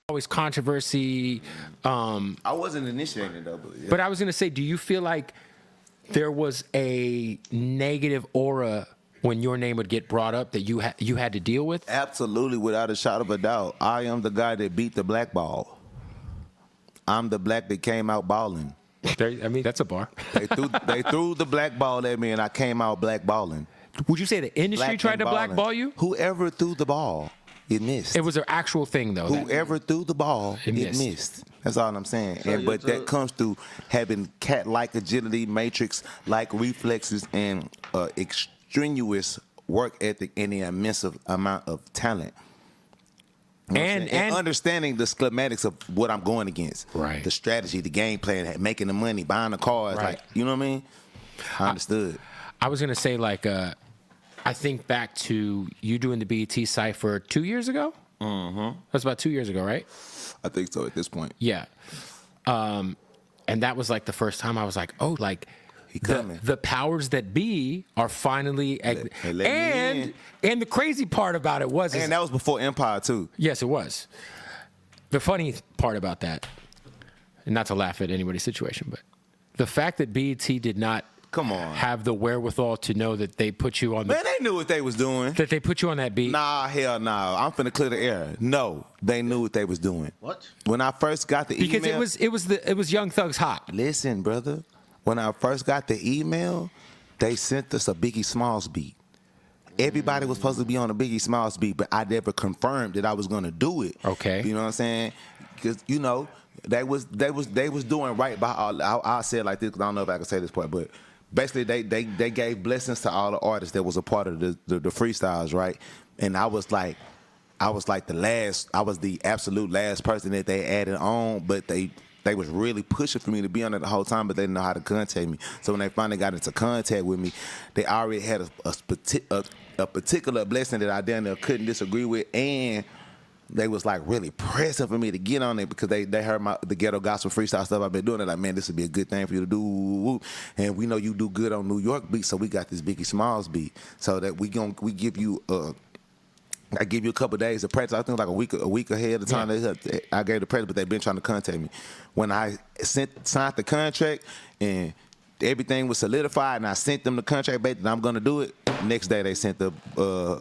always controversy. I wasn't initiating though, But I was gonna say, do you feel like there was a negative aura when your name would get brought up that you had to deal with? Absolutely, without a shot of a doubt. I am the guy that beat the black ball. I'm the black that came out balling. That's a bar. They threw the black ball at me, and I came out black balling. Would you say the industry tried to blackball you? Whoever threw the ball, it missed. It was an actual thing, though. Whoever threw the ball, it missed. That's all I'm saying. But that comes through having cat-like agility, matrix-like reflexes, and extraneous work ethic and the immense amount of talent. And understanding the schematics of what I'm going against. Right. The strategy, the game plan, making the money, buying the cars. Right. Like, you know what I mean? I understood. I was going to say, like, I think back to you doing the BET Cipher 2 years ago? Mm-hmm. That's about 2 years ago, right? I think so at this point. Yeah. And that was like the first time I was like, oh, like the powers that be are finally and the crazy part about it was, and that was before Empire too. Yes, it was. The funny part about that, and not to laugh at anybody's situation, but the fact that BET did not have the wherewithal to know that they put you on the... Man, they knew what they was doing. That they put you on that beat. Nah, hell no. I'm finna clear the air. No, they knew what they was doing. What? When I first got the email... Because it was Young Thug's Hot. Listen, brother. When I first got the email, they sent us a Biggie Smalls beat. Everybody was supposed to be on a Biggie Smalls beat, but I never confirmed that I was gonna do it. Okay. You know what I'm saying? Because, you know, they was doing right by all... I'll say it like this because I don't know if I can say this part, but... Basically, they gave blessings to all the artists that was a part of the freestyles, right? And I was the absolute last person that they added on, but they was really pushing for me to be on it the whole time, but they didn't know how to contact me. So when they finally got into contact with me, they already had a particular blessing that I damn couldn't disagree with, and they was like really pressing for me to get on it because they heard the ghetto gospel freestyle stuff I've been doing. They're like, man, this would be a good thing for you to do. And we know you do good on New York beats, so we got this Biggie Smalls beat. So that we give you I give you a couple of days of practice. I think like a week ahead of time. Yeah. I gave the practice, but they've been trying to contact me. When I signed the contract and everything was solidified, and I sent them the contract back that I'm gonna do it. Next day they sent the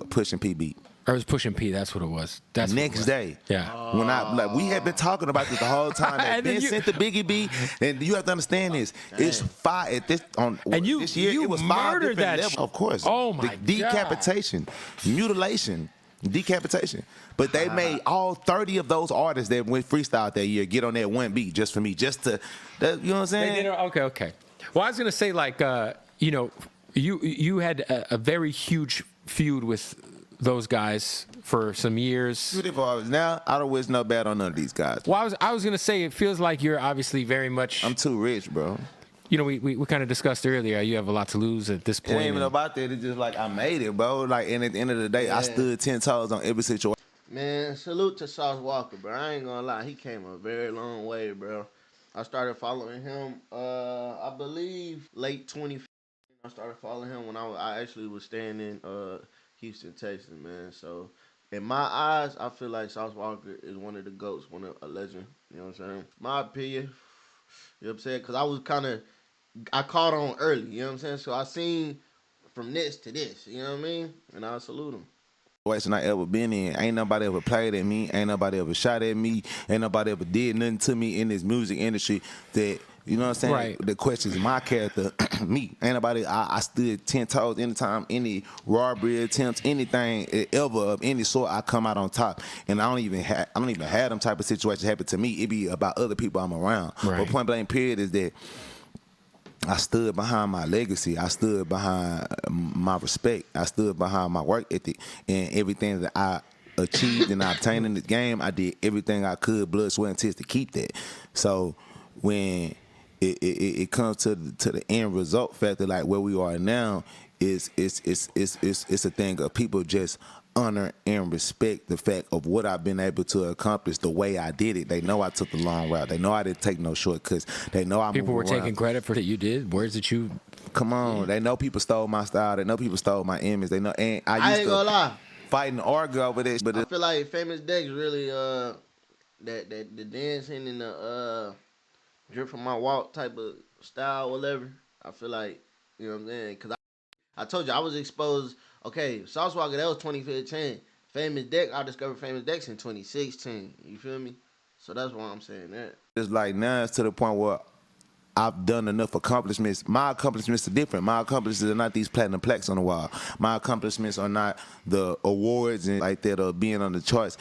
Push and P beat. Or it was Push and P. That's what it was. That's next day. Yeah. When we had been talking about this the whole time. That Ben sent the Biggie beat, and you have to understand this. It's 5 at this on. And this year it was 5 different levels. Of course. Oh my God. Decapitation, mutilation, decapitation. But they made all 30 of those artists that went freestyle that year get on that one beat just for me, just to, you know what I'm saying? Okay. Well, I was gonna say like you had a very huge feud with those guys for some years. Now I don't wish no bad on none of these guys. Well, I was gonna say it feels like you're obviously very much. I'm too rich, bro. You know, we kind of discussed earlier. You have a lot to lose at this point. It ain't even about that. It's just like I made it, bro. Like, and at the end of the day, I stood 10 toes on every situation. Man, salute to Sauce Walka, bro. I ain't gonna lie, he came a very long way, bro. I started following him, I believe late 2015. I started following him when I actually was staying in Houston, Texas, man. So, in my eyes, I feel like Sauce Walka is one of the GOATs, a legend. You know what I'm saying? My opinion, you know what I'm saying? Because I caught on early, you know what I'm saying? So, I seen from this to this, you know what I mean? And I salute him. Situation I ever been in, ain't nobody ever played at me, ain't nobody ever shot at me, ain't nobody ever did nothing to me in this music industry that, you know what I'm saying? Right. The questions my character, me. Ain't nobody, I stood 10 toes anytime, any robbery attempts, anything ever of any sort, I come out on top. And I don't even have them type of situations happen to me. It be about other people I'm around. Right. But point blank period is that I stood behind my legacy. I stood behind my respect. I stood behind my work ethic and everything that I achieved and I obtained in this game. I did everything I could, blood, sweat, and tears to keep that. So when it comes to the end result factor, like where we are now, it's a thing of people just honor and respect the fact of what I've been able to accomplish the way I did it. They know I took the long route. They know I didn't take no shortcuts. They know I people were around. taking credit for that you did. Words that you come on. Yeah. They know people stole my style. They know people stole my image. They know. And I used ain't gonna lie. Fight and argue over this, but I feel like Famous Dex really that the dancing and the drip from my walk type of style, whatever. I feel like, you know what I'm saying? Because I told you I was exposed. Okay, Sauce Walker, that was 2015. Famous Deck, I discovered Famous Decks in 2016. You feel me? So that's why I'm saying that. It's like now it's to the point where I've done enough accomplishments. My accomplishments are different. My accomplishments are not these platinum plaques on the wall. My accomplishments are not the awards and like that or being on the charts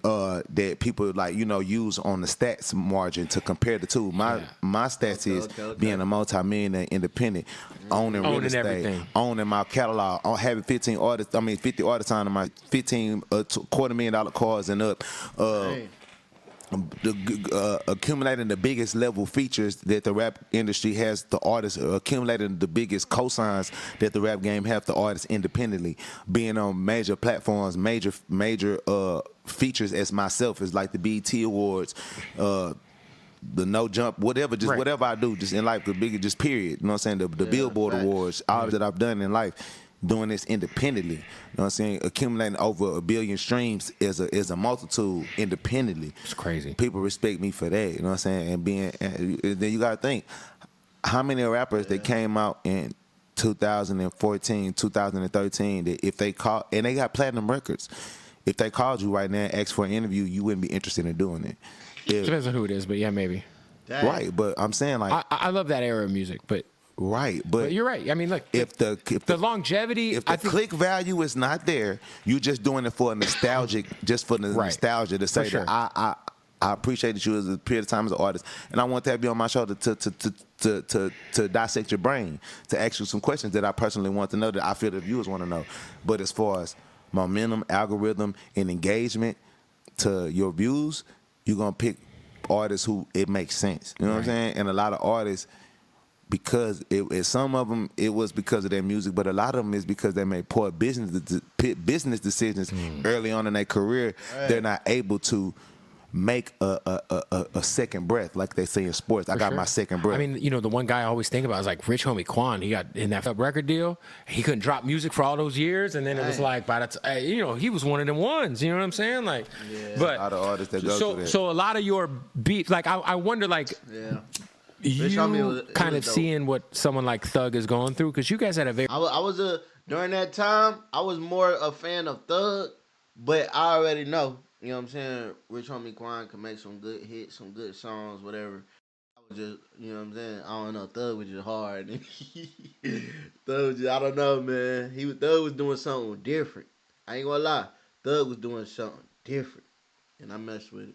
that people like, you know, use on the stats margin to compare the two. My stats is being a multi-millionaire independent, owning real estate, everything. Owning my catalog, having 50 artists on my 15 $250,000 cars and up. Accumulating the biggest level features that the rap industry has, the artists accumulating the biggest cosigns that the rap game have, the artists independently, being on major platforms, major features as myself, is like the BET Awards, the No Jump, whatever, just whatever I do, just in life, the bigger, just period. You know what I'm saying? The Billboard Awards, all that I've done in life. Doing this independently, you know what I'm saying? Accumulating over 1 billion streams is a multitude independently. It's crazy. People respect me for that, you know what I'm saying? And then you gotta think, how many rappers that came out in 2014, 2013 that if they call, and they got platinum records, if they called you right now and asked for an interview, you wouldn't be interested in doing it. Depends on who it is, but yeah, maybe. Dang. Right, but I'm saying like I love that era of music, but. Right, but you're right. I mean, look, if the longevity, if the click value is not there, you're just doing it for a nostalgic, just for the nostalgia to say that I appreciate that you as a period of time as an artist, and I want to have you on my show to dissect your brain, to ask you some questions that I personally want to know, that I feel the viewers want to know. But as far as momentum, algorithm, and engagement to your views, you're gonna pick artists who it makes sense. You know what I'm saying? And a lot of artists, because some of them it was because of their music, but a lot of them is because they made poor business decisions early on in their career. They're not able to make a second breath, like they say in sports. I got my second breath. I mean, you know, the one guy I always think about is like Rich Homie Quan. He got in that record deal. He couldn't drop music for all those years, and then it was like, by the time, you know, he was one of them ones. You know what I'm saying? Like, but a lot of artists that go through that. So a lot of your beats, like I wonder, like. You kind of seeing what someone like Thug is going through, because you guys had a very. I was during that time, I was more a fan of Thug, but I already know, you know what I'm saying, Rich Homie Quan can make some good hits, some good songs, whatever. I was just, you know what I'm saying, I don't know, Thug was just hard. Thug was just, I don't know, man. Thug was doing something different. I ain't gonna lie, Thug was doing something different, and I messed with it.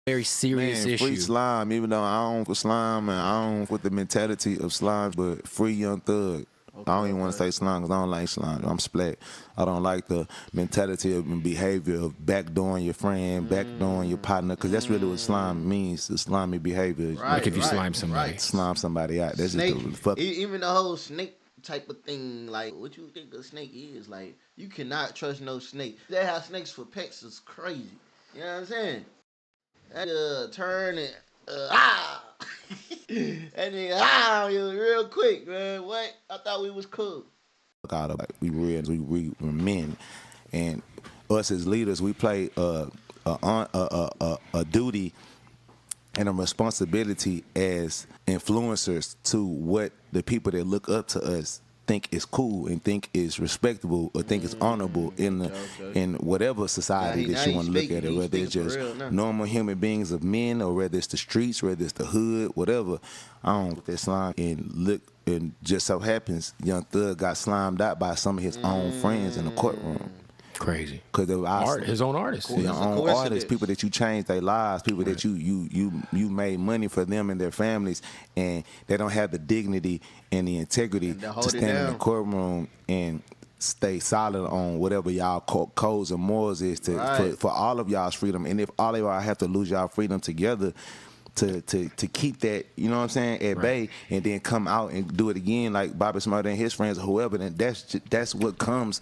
Very serious issue. Free Slime, even though I don't for Slime and I don't with the mentality of Slime, but free Young Thug. I don't even want to say Slime because I don't like Slime. I'm splat. I don't like the mentality of behavior of backdooring your friend, backdooring your partner, because that's really what Slime means, the slimy behavior. Like if you slime somebody. Slime somebody out. That's snake, just the fuck. Even the whole snake type of thing, like what you think a snake is, like you cannot trust no snake. They have snakes for pets is crazy. You know what I'm saying? That turn and that nigga it was real quick, man. What? I thought we was cool. Like we were men, and us as leaders, we play a duty and a responsibility as influencers to what the people that look up to us think is cool and think is respectable or think is honorable in whatever society that you want to look at it, whether it's just normal human beings of men or whether it's the streets, whether it's the hood, whatever. I don't with that slime and look, and just so happens Young Thug got slimed out by some of his own friends in the courtroom. Crazy. Because his own artists. Your own artists, people that you changed their lives, people that you made money for them and their families, and they don't have the dignity and the integrity to stand in the courtroom and stay solid on whatever y'all codes and morals is for all of y'all's freedom. And if all of y'all have to lose y'all freedom together to keep that, you know what I'm saying, at bay, and then come out and do it again like Bobby Smurda and his friends or whoever, then that's what comes.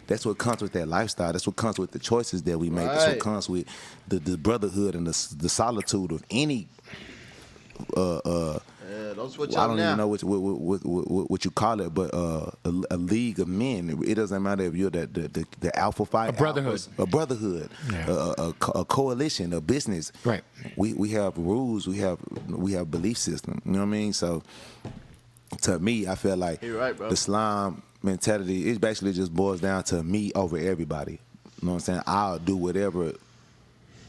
That's what comes with that lifestyle. That's what comes with the choices that we make. That's what comes with the brotherhood and the solitude of any don't switch I up don't now. even know what you call it, but a league of men. It doesn't matter if you're the alpha fight, A brotherhood. a brotherhood, Yeah. a coalition, a business. Right. We have rules. We have belief system. You know what I mean? So to me, I feel like You're right, bro. the slime mentality, it basically just boils down to me over everybody. You know what I'm saying? I'll do whatever.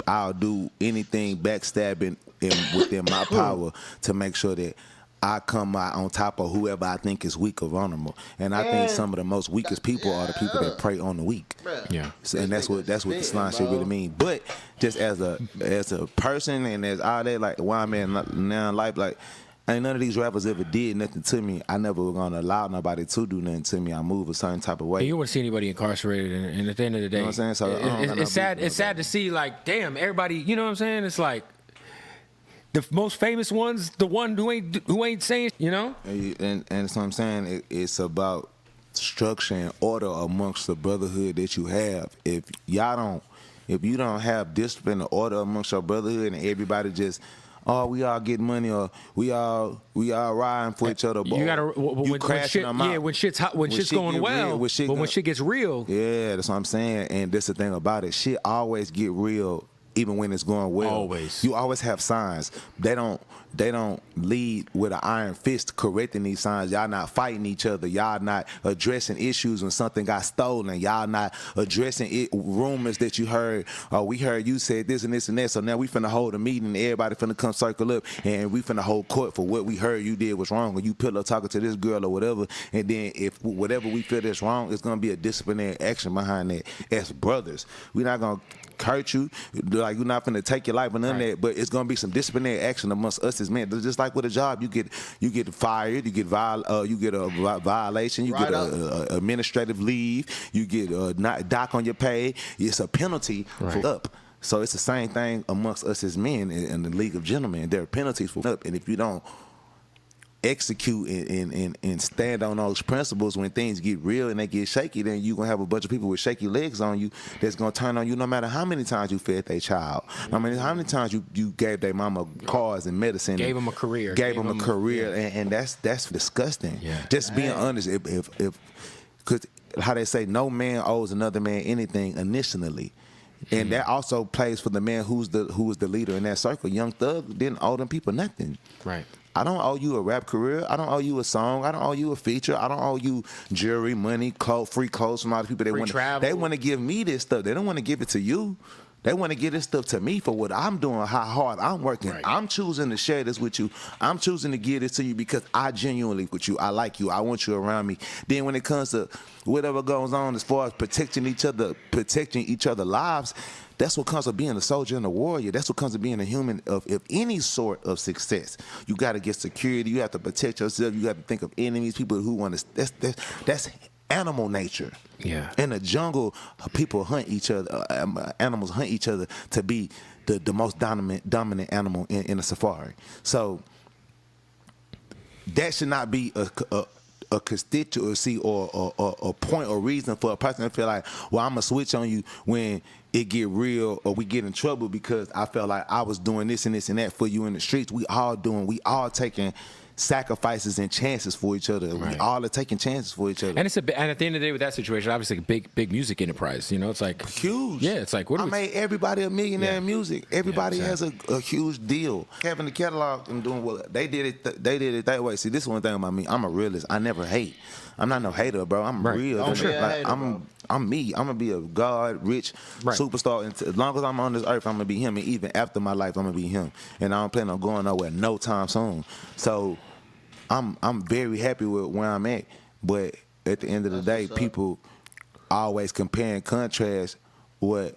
I'll do anything backstabbing within my power to make sure that I come out on top of whoever I think is weak or vulnerable. And I think some of the most weakest people are the people that prey on the weak. Bruh. Yeah. So, and that's what the slime shit really mean. But just as a person and as all that, like why I'm in now in life, like ain't none of these rappers ever did nothing to me. I never was gonna allow nobody to do nothing to me. I move a certain type of way. You wouldn't see anybody incarcerated, and at the end of the day, You know what I'm saying? So I don't got no it's sad. beef It's sad to see, like, damn, everybody. You know what I'm saying? It's like the most famous one's the one who ain't saying, you know. And that's what I'm saying. It's about structure and order amongst the brotherhood that you have. If you don't have discipline and order amongst your brotherhood, and everybody just, oh, we all get money, or we all riding for each other. You gotta when crashing shit, them out. yeah, when shit's hot, when shit's shit going get well, real, when shit gets real, yeah, that's what I'm saying. And that's the thing about it. Shit always get real, even when it's going well. Always. You always have signs. They don't lead with an iron fist correcting these signs. Y'all not fighting each other. Y'all not addressing issues when something got stolen. Y'all not addressing rumors that you heard. Oh, we heard you said this and this and that. So now we finna hold a meeting and everybody finna come circle up and we finna hold court for what we heard you did was wrong, or you pillow talking to this girl or whatever. And then if whatever we feel that's wrong, it's gonna be a disciplinary action behind that. As brothers, we're not gonna hurt you, like you're not finna take your life or none of that, but it's gonna be some disciplinary action amongst us as men. Just like with a job, you get fired, you get a violation, you get a administrative leave, you get not dock on your pay. It's a penalty for up. So it's the same thing amongst us as men in the League of Gentlemen. There are penalties for up, and if you don't execute and stand on those principles when things get real and they get shaky, then you're going to have a bunch of people with shaky legs on you that's going to turn on you no matter how many times you fed their child. I mean, how many times you gave their mama cars and medicine. Gave them a career. Gave them a career, and that's disgusting. Yeah. Just being honest, if because how they say, no man owes another man anything initially. And that also plays for the man who was the leader in that circle. Young Thug didn't owe them people nothing. Right. I don't owe you a rap career. I don't owe you a song. I don't owe you a feature. I don't owe you jewelry, money, free clothes from all the people. They want to give me this stuff. They don't want to give it to you. They want to give this stuff to me for what I'm doing, how hard I'm working. Right. I'm choosing to share this with you. I'm choosing to give this to you because I genuinely with you. I like you. I want you around me. Then when it comes to whatever goes on as far as protecting each other's lives, that's what comes with being a soldier and a warrior. That's what comes with being a human of any sort of success. You got to get security. You have to protect yourself. You got to think of enemies, people who want to. That's animal nature. Yeah. In the jungle, people hunt each other. Animals hunt each other to be the most dominant animal in a safari. So that should not be a constituency or a point or reason for a person to feel like, well, I'm gonna switch on you when it get real or we get in trouble because I felt like I was doing this and this and that for you in the streets. We all taking sacrifices and chances for each other. Right. We all are taking chances for each other. And and at the end of the day, with that situation, obviously a big music enterprise. You know, it's like huge. Yeah, it's like I made everybody a millionaire in music. Everybody has a huge deal. Having the catalog and doing what they did it that way. See, this is one thing about me. I'm a realist. I never hate. I'm not no hater, bro. I'm real. I'm me. I'm gonna be a rich superstar. And as long as I'm on this earth, I'm gonna be him. And even after my life, I'm gonna be him. And I don't plan on going nowhere no time soon. So I'm very happy with where I'm at. But at the end of the day, people always compare and contrast what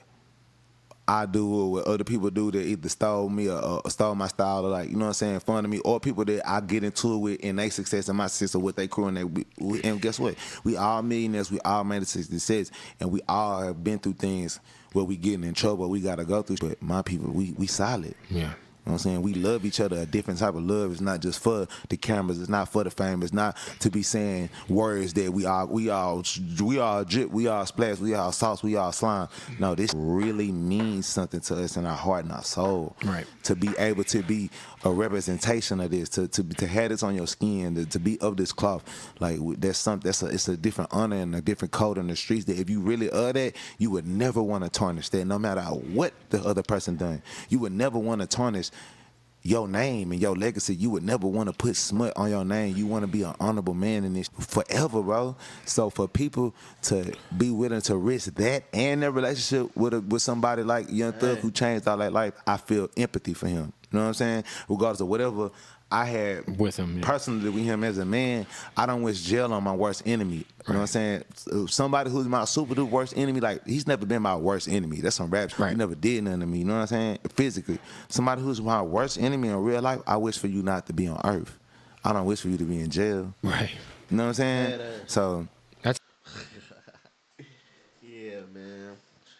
I do or what other people do that either stole me or stole my style or, like, you know what I'm saying, fun of me, or people that I get into it with and they success and my success or what they crew and guess what? We all millionaires, we all made a success, and we all have been through things where we getting in trouble, we gotta go through. But my people, we solid. Yeah. You know what I'm saying? We love each other, a different type of love. It's not just for the cameras. It's not for the fame. It's not to be saying words that we all drip, we all splash, we all sauce, we all slime. No, this really means something to us in our heart and our soul. Right. To be able to be a representation of this, to have this on your skin, to be of this cloth, like it's a different honor and a different code in the streets. That if you really are that, you would never want to tarnish that, no matter what the other person done. You would never want to tarnish your name and your legacy. You would never want to put smut on your name. You want to be an honorable man in this forever, bro. So for people to be willing to risk that and their relationship with somebody like Young Thug who changed all that life, I feel empathy for him. You know what I'm saying? Regardless of whatever I had With him, yeah. personally with him as a man, I don't wish jail on my worst enemy. You know what I'm saying? Somebody who's my super duper worst enemy, like, he's never been my worst enemy. That's some rap. Right. He never did nothing to me. You know what I'm saying? Physically. Somebody who's my worst enemy in real life, I wish for you not to be on earth. I don't wish for you to be in jail. Right. You know what I'm saying? So That's Yeah, man.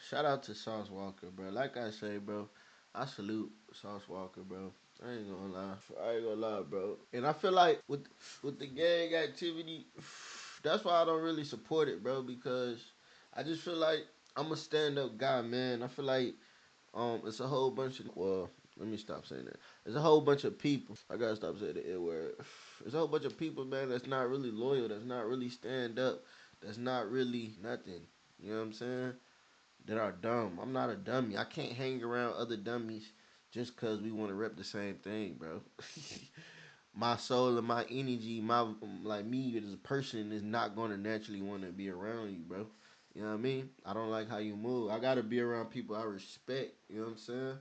Shout out to Sauce Walker, bro. Like I say, bro, I salute Sauce Walker, bro. I ain't gonna lie. I ain't gonna lie, bro. And I feel like with the gang activity, that's why I don't really support it, bro. Because I just feel like I'm a stand up guy, man. I feel like it's a whole bunch of let me stop saying that. There's a whole bunch of people. I gotta stop saying the N word. There's a whole bunch of people, man, that's not really loyal, that's not really stand up, that's not really nothing. You know what I'm saying? That are dumb. I'm not a dummy. I can't hang around other dummies just cause we want to rep the same thing, bro. My soul and my energy, my like me as a person is not gonna naturally want to be around you, bro. You know what I mean? I don't like how you move. I gotta be around people I respect. You know what I'm saying?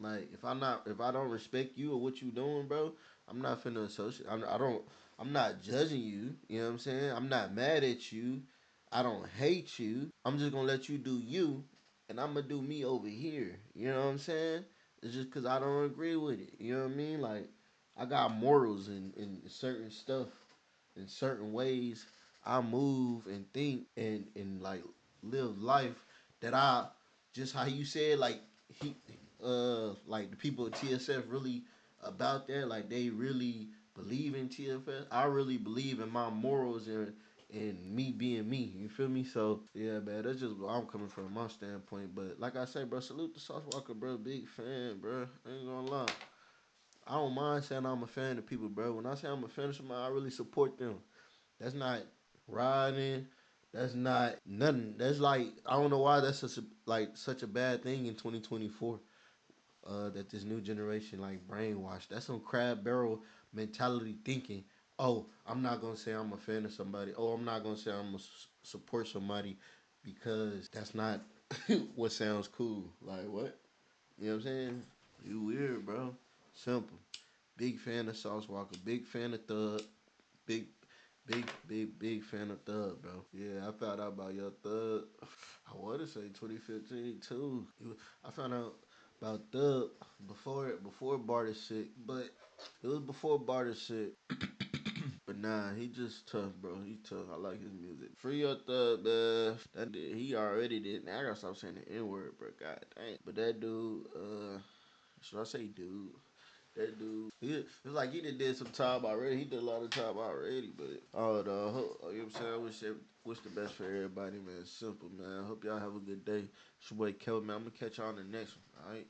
Like if I don't respect you or what you doing, bro, I'm not finna associate. I'm not judging you. You know what I'm saying? I'm not mad at you. I don't hate you. I'm just gonna let you do you, and I'm gonna do me over here. You know what I'm saying? It's just cause I don't agree with it. You know what I mean? Like I got morals in certain stuff, in certain ways. I move and think and like live life that I just how you said he like the people at TSF really about that, like they really believe in TFS. I really believe in my morals and me being me. You feel me? So yeah, man, that's just where I'm coming from my standpoint. But like I say, bro, salute to Sauce Walker, bro. Big fan, bro. I ain't gonna lie. I don't mind saying I'm a fan of people, bro. When I say I'm a fan of somebody, I really support them. That's not riding. That's not nothing. That's like I don't know why that's such a bad thing in 2024. That this new generation like brainwashed. That's some crab barrel mentality thinking. Oh, I'm not gonna say I'm a fan of somebody. Oh, I'm not gonna say I'm gonna support somebody because that's not what sounds cool. Like what? You know what I'm saying? You weird, bro. Simple. Big fan of Sauce Walker. Big fan of Thug. Big, big fan of Thug, bro. Yeah, I found out about your Thug. I want to say 2015 too. I found out about Thug before Barter shit, but it was before Barter shit. But nah, he just tough, bro. He tough. I like his music. Free your Thug, man. He already did. Now I gotta stop saying the N word, bro. God dang. But that dude, should I say dude? That dude, it's like he did some time already. He did a lot of time already, but oh no, you know what I'm saying? Wish the best for everybody, man. Simple, man. Hope y'all have a good day. It's your boy Kelvin, man. I'm gonna catch y'all on the next one. All right.